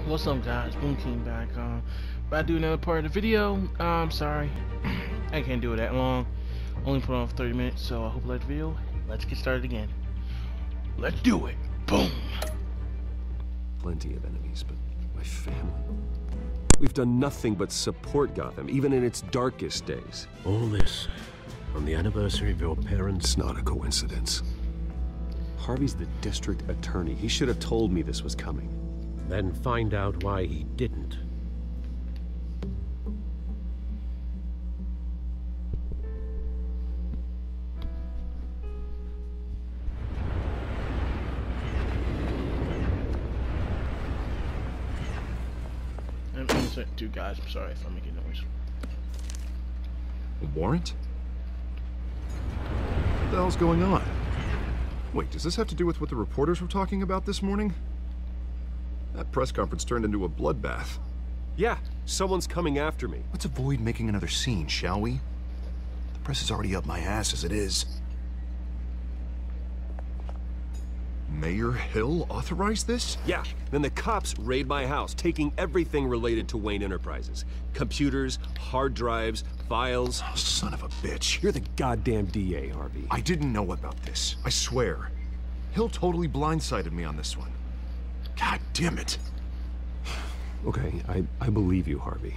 What's up, guys? Boom King back. But I do another part of the video. I'm sorry, I can't do it that long. Only put on for 30 minutes, so I hope you like the video. Let's get started again. Let's do it. Boom. Plenty of enemies, but my family. We've done nothing but support Gotham, even in its darkest days. All this on the anniversary of your parents'. It's not a coincidence. Harvey's the district attorney. He should have told me this was coming. Then find out why he didn't. I'm innocent too, guys. I'm sorry if I'm making noise. A warrant? What the hell's going on? Wait, does this have to do with what the reporters were talking about this morning? That press conference turned into a bloodbath. Yeah, someone's coming after me. Let's avoid making another scene, shall we? The press is already up my ass as it is. Mayor Hill authorized this? Yeah, then the cops raid my house, taking everything related to Wayne Enterprises. Computers, hard drives, files. Oh, son of a bitch. You're the goddamn DA, Harvey. I didn't know about this. I swear. Hill totally blindsided me on this one. God damn it. Okay, I believe you, Harvey.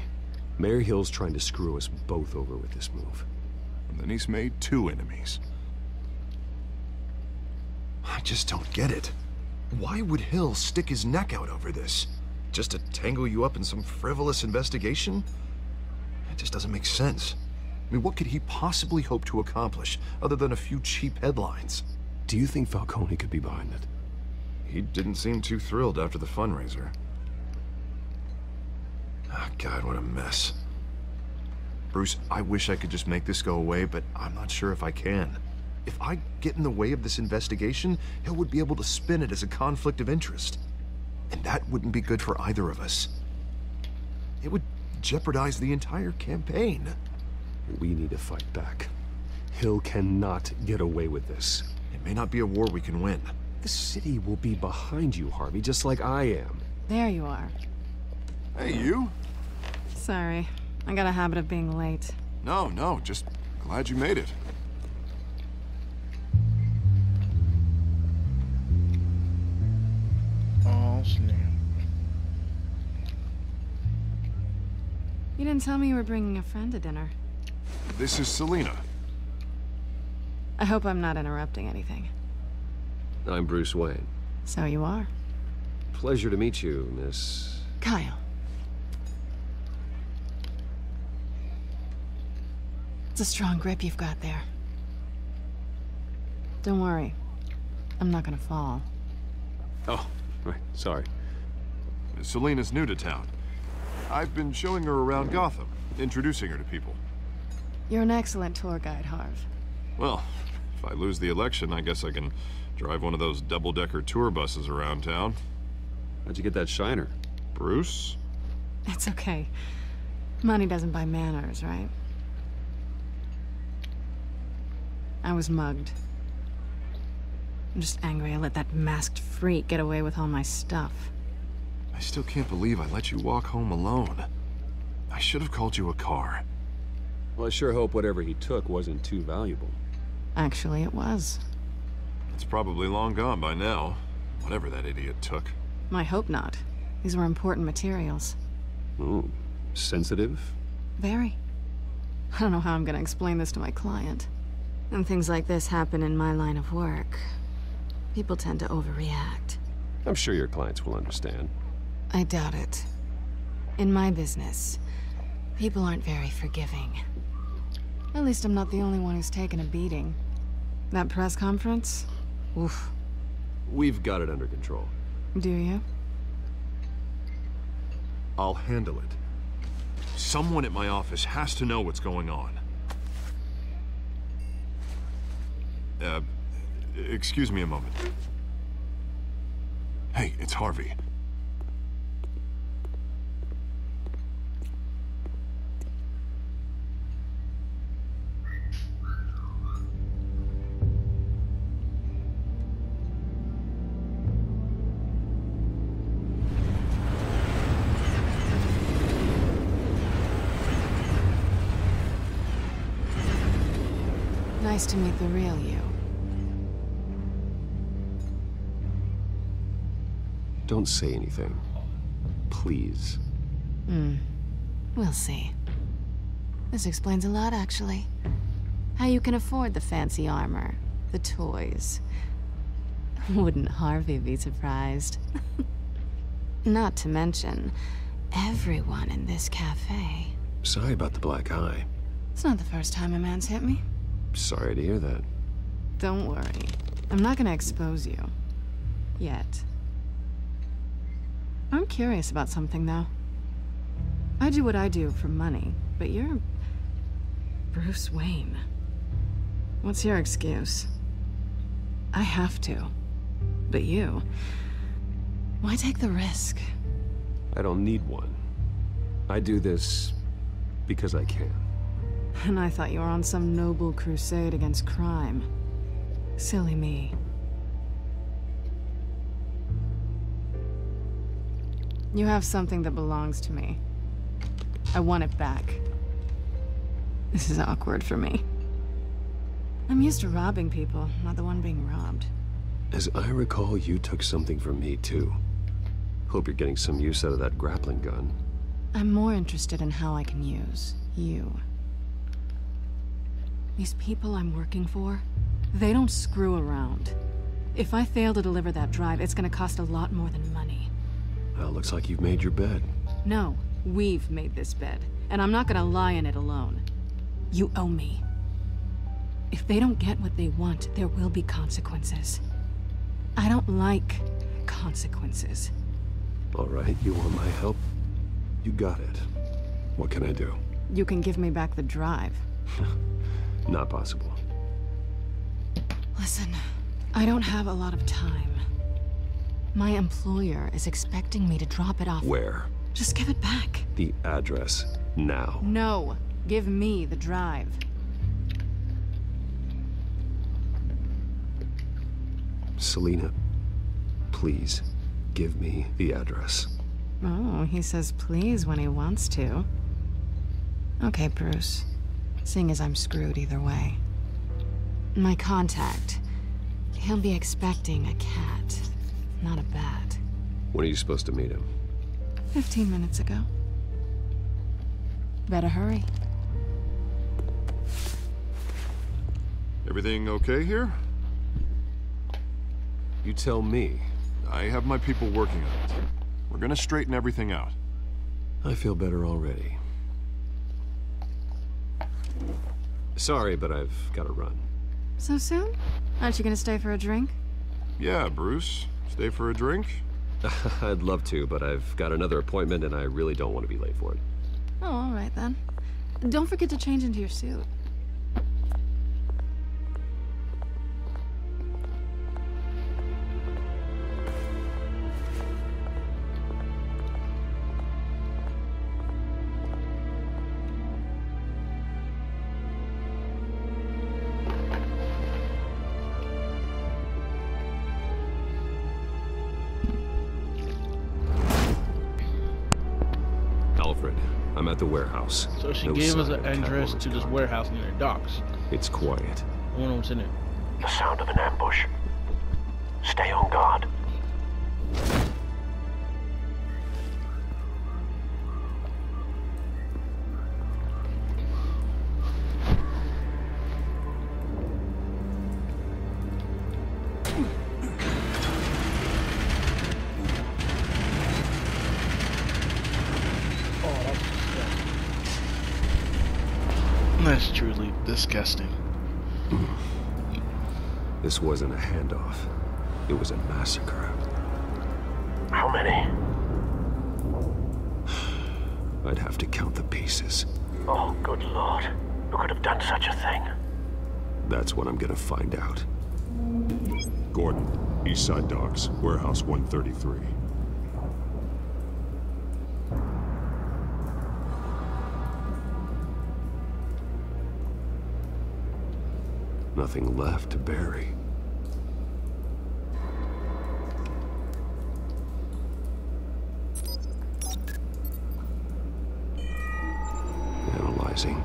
Mayor Hill's trying to screw us both over with this move. And then he's made two enemies. I just don't get it. Why would Hill stick his neck out over this? Just to tangle you up in some frivolous investigation? It just doesn't make sense. I mean, what could he possibly hope to accomplish other than a few cheap headlines? Do you think Falcone could be behind it? He didn't seem too thrilled after the fundraiser. Oh, God, what a mess. Bruce, I wish I could just make this go away, but I'm not sure if I can. If I get in the way of this investigation, Hill would be able to spin it as a conflict of interest. And that wouldn't be good for either of us. It would jeopardize the entire campaign. We need to fight back. Hill cannot get away with this. It may not be a war we can win. The city will be behind you, Harvey, just like I am. There you are. Hey, you? Sorry. I got a habit of being late. No, just glad you made it. Oh, snap. You didn't tell me you were bringing a friend to dinner. This is Selina. I hope I'm not interrupting anything. I'm Bruce Wayne. So you are. Pleasure to meet you, Miss... Kyle. It's a strong grip you've got there. Don't worry. I'm not gonna fall. Oh, right, sorry. Selina's new to town. I've been showing her around Gotham, introducing her to people. You're an excellent tour guide, Harv. Well, if I lose the election, I guess I can drive one of those double-decker tour buses around town. How'd you get that shiner? Bruce? It's okay. Money doesn't buy manners, right? I was mugged. I'm just angry I let that masked freak get away with all my stuff. I still can't believe I let you walk home alone. I should have called you a car. Well, I sure hope whatever he took wasn't too valuable. Actually, it was. It's probably long gone by now, whatever that idiot took. I hope not. These were important materials. Ooh, sensitive? Very. I don't know how I'm gonna explain this to my client. And things like this happen in my line of work. People tend to overreact. I'm sure your clients will understand. I doubt it. In my business, people aren't very forgiving. At least I'm not the only one who's taken a beating. That press conference? Oof. We've got it under control. Do you? I'll handle it. Someone at my office has to know what's going on. Excuse me a moment. Hey, it's Harvey. Nice to meet the real you. Don't say anything. Please. We'll see. This explains a lot, actually. How you can afford the fancy armor, the toys. Wouldn't Harvey be surprised? Not to mention, everyone in this cafe. Sorry about the black eye. It's not the first time a man's hit me. Sorry to hear that. Don't worry. I'm not gonna expose you. Yet. I'm curious about something, though. I do what I do for money, but you're... Bruce Wayne. What's your excuse? I have to. But you... Why take the risk? I don't need one. I do this because I can. And I thought you were on some noble crusade against crime. Silly me. You have something that belongs to me. I want it back. This is awkward for me. I'm used to robbing people, not the one being robbed. As I recall, you took something from me, too. Hope you're getting some use out of that grappling gun. I'm more interested in how I can use you. These people I'm working for, they don't screw around. If I fail to deliver that drive, it's gonna cost a lot more than money. Well, looks like you've made your bed. No, we've made this bed, and I'm not gonna lie in it alone. You owe me. If they don't get what they want, there will be consequences. I don't like consequences. All right, you want my help? You got it. What can I do? You can give me back the drive. Not possible. Listen, I don't have a lot of time. My employer is expecting me to drop it off. Where? Just give it back. The address, now. No, give me the drive. Selina, please, give me the address. Oh, he says please when he wants to. Okay, Bruce. Seeing as I'm screwed either way. My contact. He'll be expecting a cat, not a bat. When are you supposed to meet him? 15 minutes ago. Better hurry. Everything okay here? You tell me. I have my people working on it. We're gonna straighten everything out. I feel better already. Sorry, but I've got to run. So soon? Aren't you gonna stay for a drink? Yeah, Bruce. Stay for a drink? I'd love to, but I've got another appointment and I really don't want to be late for it. Oh, all right then. Don't forget to change into your suit. Alfred, I'm at the warehouse. So she No gave us sign an of address Catwoman's to this car. warehouse near the docks. It's quiet. I wonder what's in it. The sound of an ambush. Stay on guard. That's truly disgusting. This wasn't a handoff. It was a massacre. How many? I'd have to count the pieces. Oh, good lord. Who could have done such a thing? That's what I'm gonna find out. Gordon, Eastside Docks, Warehouse 133. Nothing left to bury. Analyzing.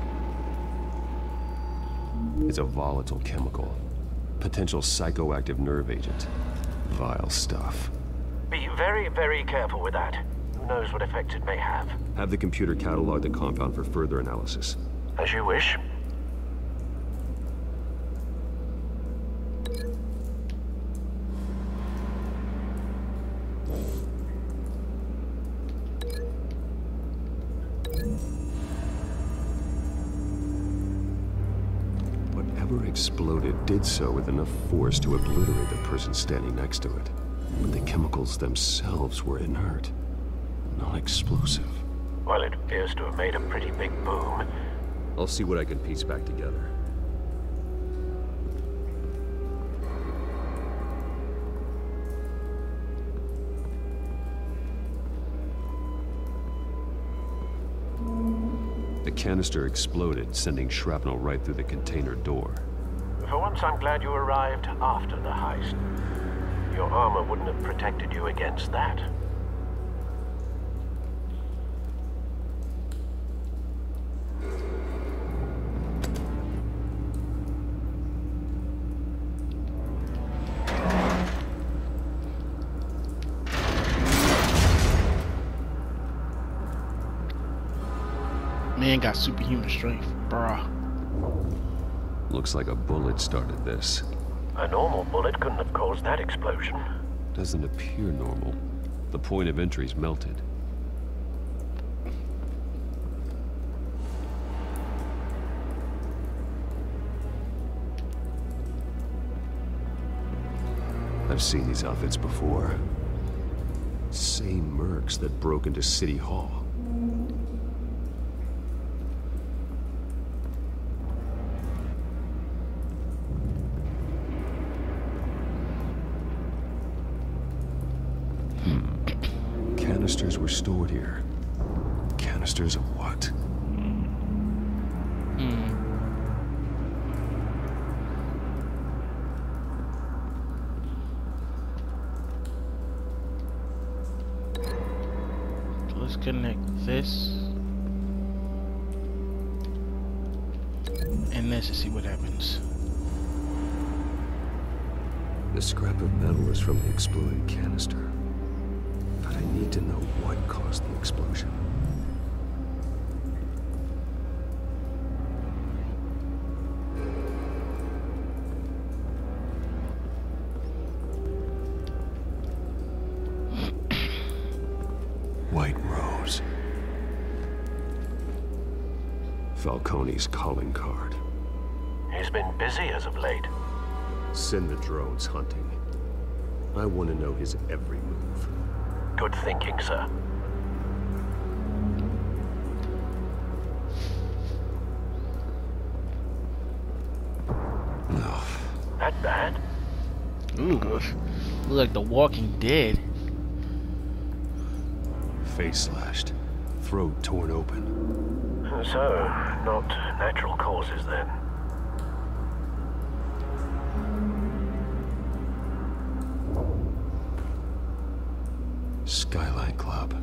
It's a volatile chemical. Potential psychoactive nerve agent. Vile stuff. Be very, very careful with that. Who knows what effects it may have. Have the computer catalog the compound for further analysis. As you wish. Whatever exploded did so with enough force to obliterate the person standing next to it. But the chemicals themselves were inert, not explosive. Well, it appears to have made a pretty big boom. I'll see what I can piece back together. The canister exploded, sending shrapnel right through the container door. For once, I'm glad you arrived after the heist. Your armor wouldn't have protected you against that. Man got superhuman strength, bruh. Looks like a bullet started this. A normal bullet couldn't have caused that explosion. Doesn't appear normal. The point of entry's melted. I've seen these outfits before. Same mercs that broke into City Hall. Canisters were stored here. Canisters of what? Let's connect this and this to see what happens. The scrap of metal is from the exploded canister. But I need to know what caused the explosion. White Rose. Falcone's calling card. He's been busy as of late. Send the drones hunting. I want to know his every move. Good thinking, sir. No. That bad? Ooh, look like The Walking Dead. Face slashed. Throat torn open. So, not natural causes then. Skyline Club.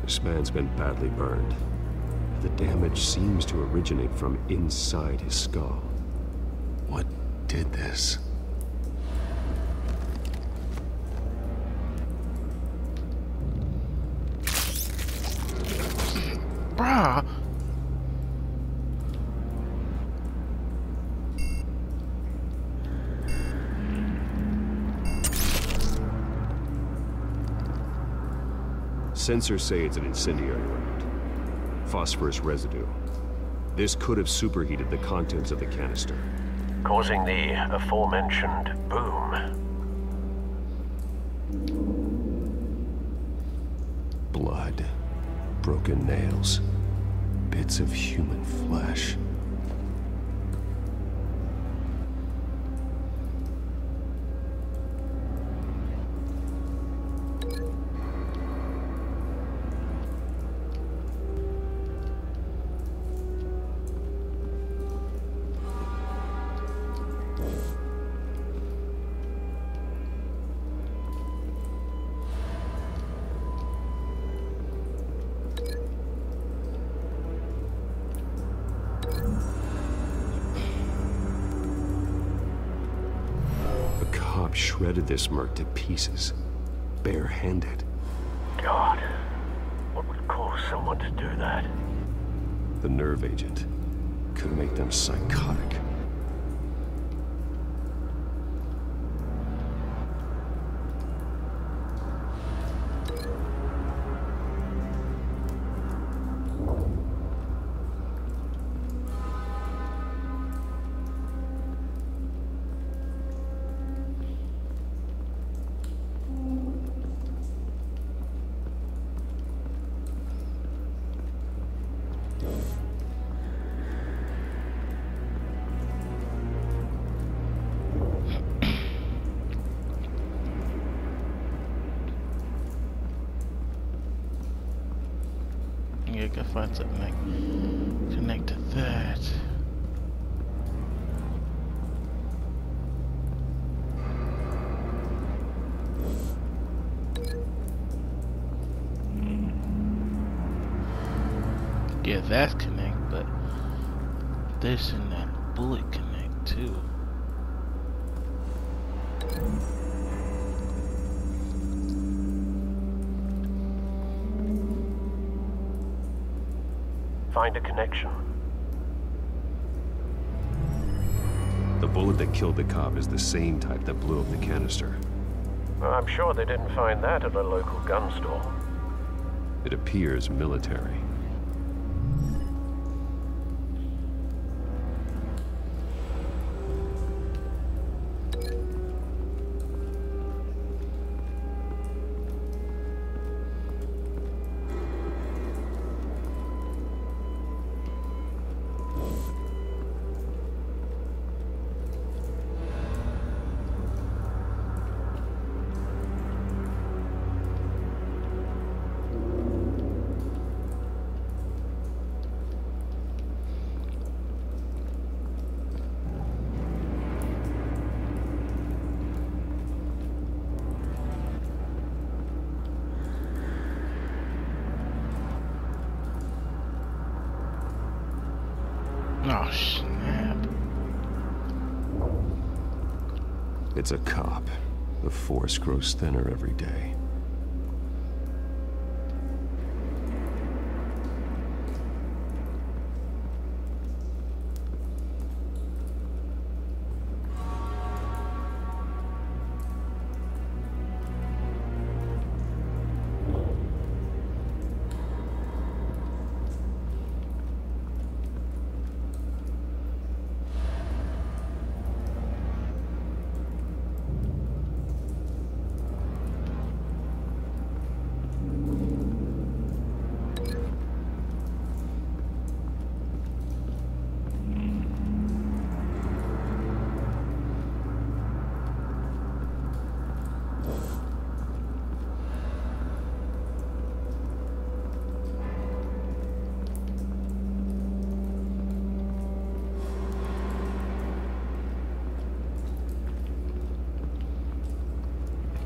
This man's been badly burned. The damage seems to originate from inside his skull. What did this? Bruh. Sensors say it's an incendiary round. Phosphorus residue. This could have superheated the contents of the canister. Causing the aforementioned boom. Blood. Broken nails. Bits of human flesh. shredded this merc to pieces, barehanded. God, what would cause someone to do that? The nerve agent could make them psychotic. Yeah, gotta find something like connect to that. Yeah, that's connect, but this and that bullet connect too. Find a connection. The bullet that killed the cop is the same type that blew up the canister. Well, I'm sure they didn't find that at a local gun store. It appears military. Oh, snap. It's a cop. The force grows thinner every day.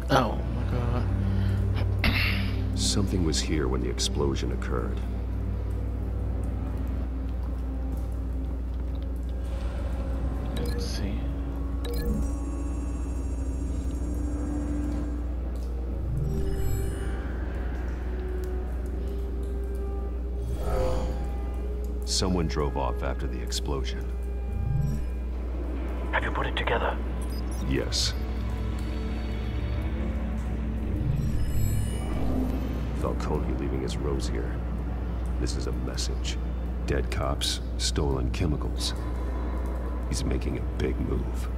Oh my god. Something was here when the explosion occurred. Let's see. Someone drove off after the explosion. Have you put it together? Yes. Falcone leaving his rose here. This is a message. Dead cops, stolen chemicals. He's making a big move.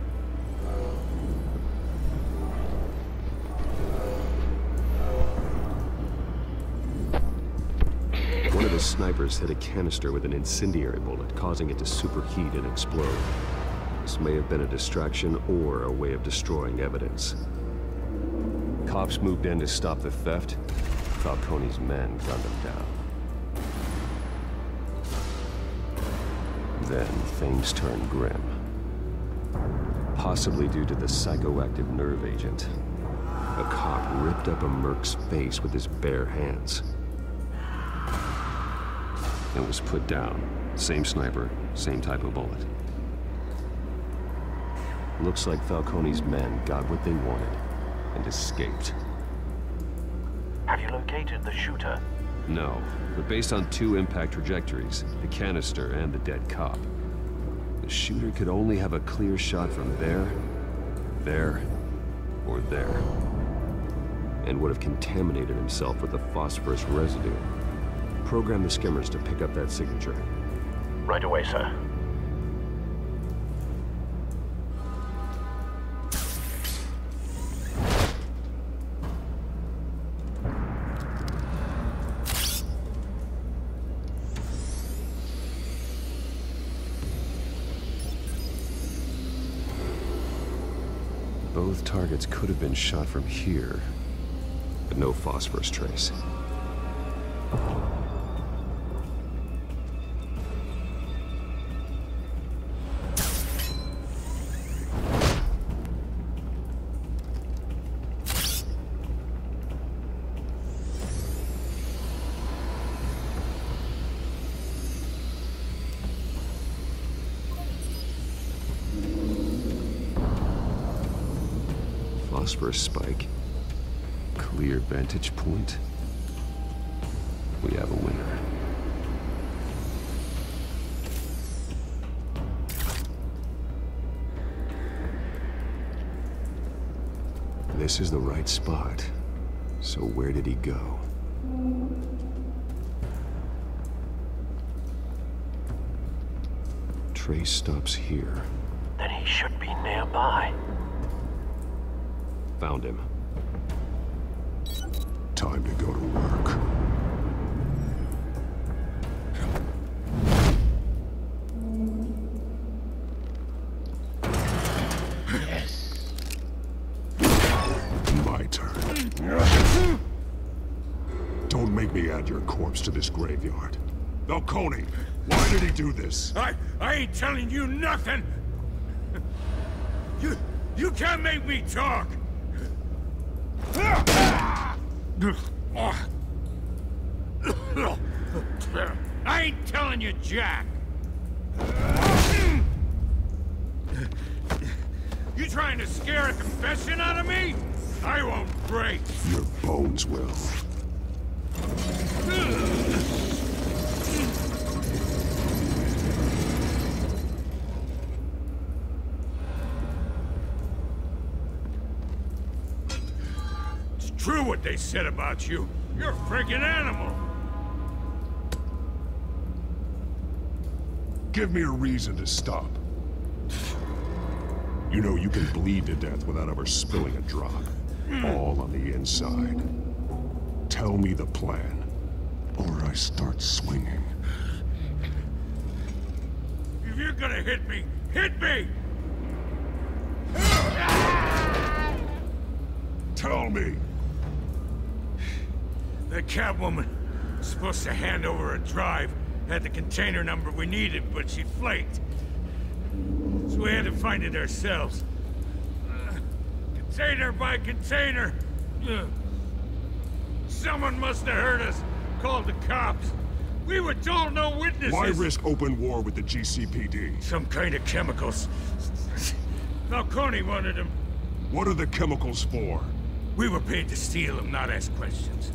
One of the snipers hit a canister with an incendiary bullet, causing it to superheat and explode. This may have been a distraction or a way of destroying evidence. Cops moved in to stop the theft. Falcone's men gunned him down. Then things turned grim. Possibly due to the psychoactive nerve agent. A cop ripped up a merc's face with his bare hands. It was put down. Same sniper, same type of bullet. Looks like Falcone's men got what they wanted and escaped. Have you located the shooter? No, but based on 2 impact trajectories, the canister and the dead cop, the shooter could only have a clear shot from there, or there, and would have contaminated himself with the phosphorus residue. Program the skimmers to pick up that signature. Right away, sir. Both targets could have been shot from here, but no phosphorus trace. Phosphorus spike. Clear vantage point. We have a winner. This is the right spot. So where did he go? Trace stops here. Then he should be nearby. Found him. Time to go to work. My turn. Don't make me add your corpse to this graveyard. Falcone, why did he do this? I ain't telling you nothing! You can't make me talk! I ain't telling you jack! You trying to scare a confession out of me? I won't break! Your bones will. It's true what they said about you. You're a friggin' animal! Give me a reason to stop. You know you can bleed to death without ever spilling a drop. All on the inside. Tell me the plan, or I start swinging. If you're gonna hit me, hit me! Tell me! The Catwoman was supposed to hand over a drive, had the container number we needed, but she flaked. So we had to find it ourselves. Container by container. Someone must have heard us, called the cops. We were told no witnesses. Why risk open war with the GCPD? Some kind of chemicals. Falcone wanted them. What are the chemicals for? We were paid to steal them, not ask questions.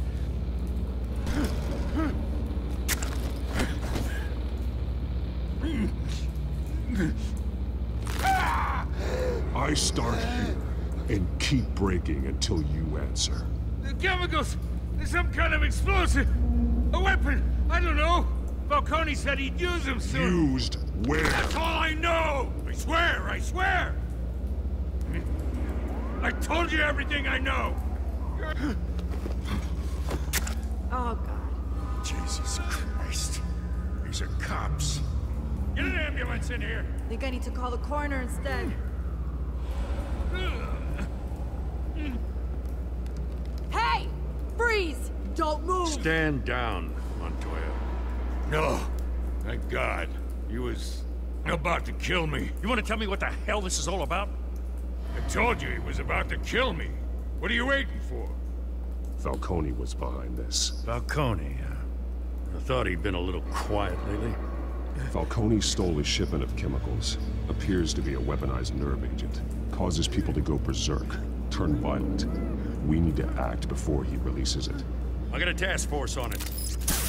I start here and keep breaking until you answer. The chemicals! There's some kind of explosive! A weapon! I don't know! Falcone said he'd use them soon! Used where? That's all I know! I swear! I swear! I told you everything I know! Oh, God. Jesus Christ. These are cops. Get an ambulance in here! Think I need to call the coroner instead. Hey! Freeze! Don't move! Stand down, Montoya. No. Thank God. He was about to kill me. You want to tell me what the hell this is all about? I told you he was about to kill me. What are you waiting for? Falcone was behind this. Falcone, I thought he'd been a little quiet lately. Falcone stole a shipment of chemicals. Appears to be a weaponized nerve agent. Causes people to go berserk, turn violent. We need to act before he releases it. I got a task force on it.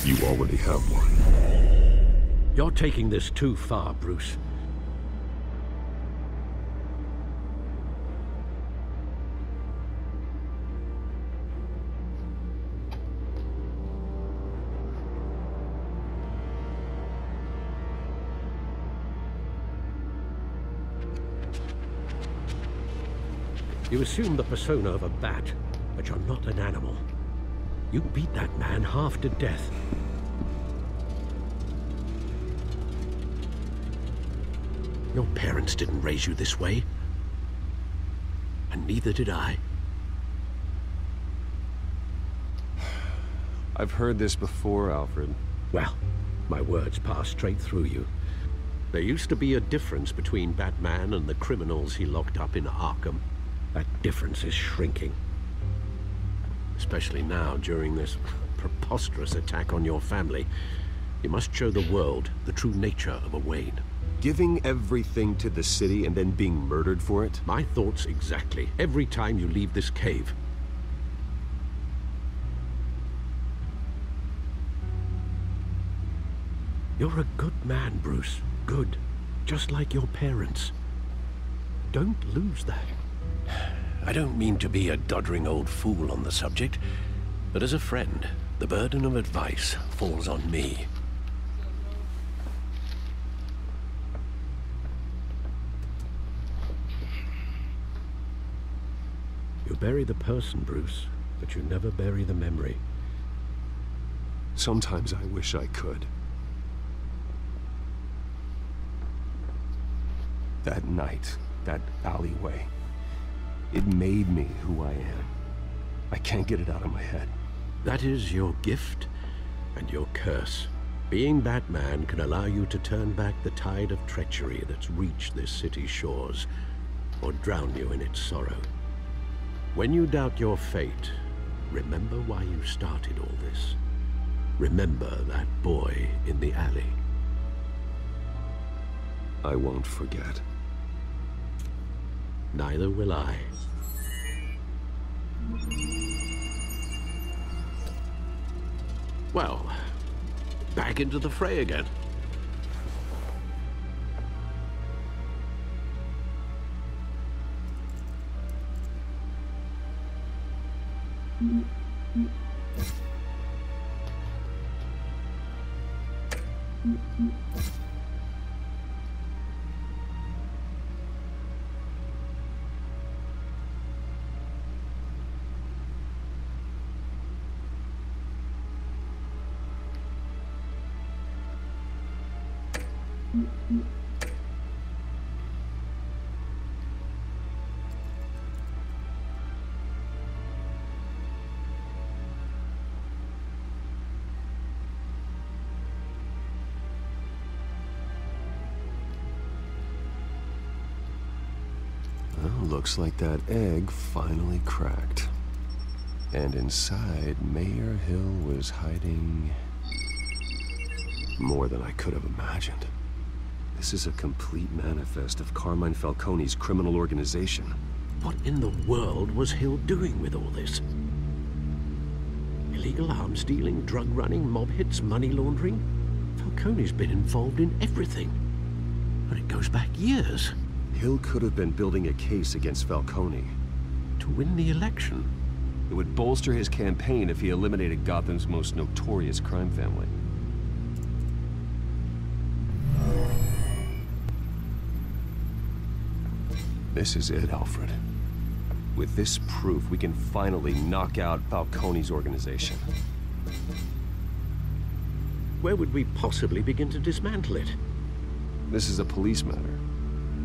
You already have one. You're taking this too far, Bruce. You assume the persona of a bat, but you're not an animal. You beat that man half to death. Your parents didn't raise you this way. And neither did I. I've heard this before, Alfred. Well, my words pass straight through you. There used to be a difference between Batman and the criminals he locked up in Arkham. That difference is shrinking. Especially now, during this preposterous attack on your family. You must show the world the true nature of a Wayne. Giving everything to the city and then being murdered for it? My thoughts exactly. Every time you leave this cave. You're a good man, Bruce. Good. Just like your parents. Don't lose that. I don't mean to be a doddering old fool on the subject, but as a friend, the burden of advice falls on me. You bury the person, Bruce, but you never bury the memory. Sometimes I wish I could. That night, that alleyway, it made me who I am. I can't get it out of my head. That is your gift and your curse. Being Batman can allow you to turn back the tide of treachery that's reached this city's shores, or drown you in its sorrow. When you doubt your fate, remember why you started all this. Remember that boy in the alley. I won't forget. Neither will I. Well, back into the fray again. Looks like that egg finally cracked. And inside, Mayor Hill was hiding more than I could have imagined. This is a complete manifest of Carmine Falcone's criminal organization. What in the world was Hill doing with all this? Illegal arms dealing, drug running, mob hits, money laundering? Falcone's been involved in everything. But it goes back years. Hill could have been building a case against Falcone. To win the election? It would bolster his campaign if he eliminated Gotham's most notorious crime family. This is it, Alfred. With this proof, we can finally knock out Falcone's organization. Where would we possibly begin to dismantle it? This is a police matter.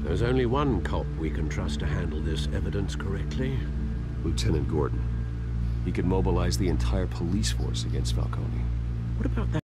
There's only one cop we can trust to handle this evidence correctly. Lieutenant Gordon. He could mobilize the entire police force against Falcone. What about that?